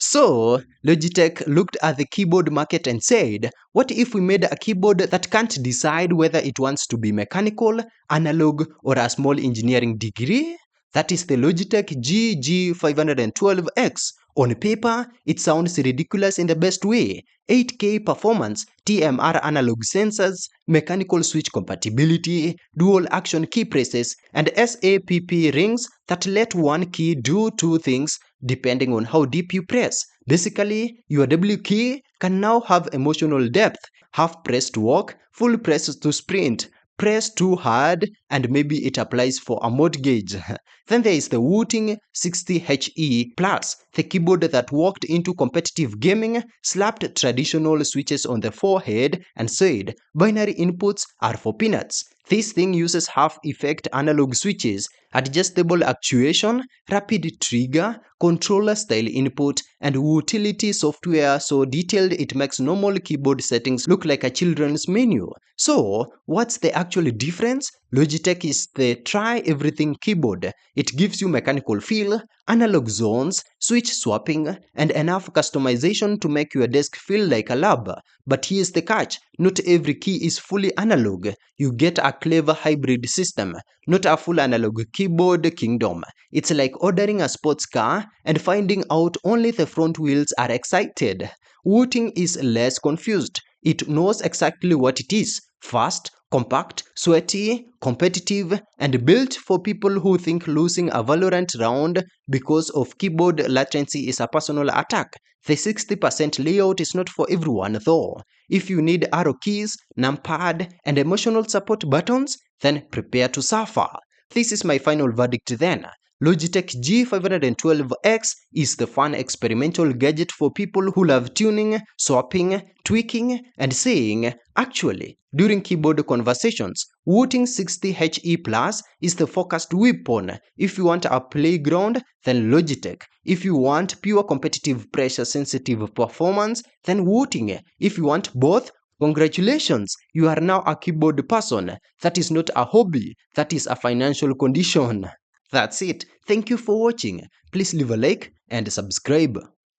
So, Logitech looked at the keyboard market and said, what if we made a keyboard that can't decide whether it wants to be mechanical, analog, or a small engineering degree? That is the Logitech G512X. On paper, it sounds ridiculous in the best way. 8K performance, TMR analog sensors, mechanical switch compatibility, dual action key presses, and SAPP rings that let one key do two things depending on how deep you press. Basically, your W key can now have emotional depth, half press to walk, full press to sprint, press too hard, and maybe it applies for a mortgage. Then there is the Wooting 60HE Plus, the keyboard that walked into competitive gaming, slapped traditional switches on the forehead, and said, binary inputs are for peanuts. This thing uses half-effect analog switches, adjustable actuation, rapid trigger, controller-style input, and utility software so detailed it makes normal keyboard settings look like a children's menu. So, what's the actual difference? Logitech is the try-everything keyboard. It gives you mechanical feel, analog zones, switch swapping, and enough customization to make your desk feel like a lab. But here's the catch, not every key is fully analog. You get a clever hybrid system, not a full analog keyboard kingdom. It's like ordering a sports car and finding out only the front wheels are excited. Wooting is less confused. It knows exactly what it is: fast, compact, sweaty, competitive, and built for people who think losing a Valorant round because of keyboard latency is a personal attack. The 60% layout is not for everyone though. If you need arrow keys, numpad, and emotional support buttons, then prepare to suffer. This is my final verdict then. Logitech G512X is the fun experimental gadget for people who love tuning, swapping, tweaking, and saying, actually, during keyboard conversations. Wooting 60HE Plus is the focused weapon. If you want a playground, then Logitech. If you want pure competitive pressure-sensitive performance, then Wooting. If you want both, congratulations, you are now a keyboard person. That is not a hobby, that is a financial condition. That's it. Thank you for watching. Please leave a like and subscribe.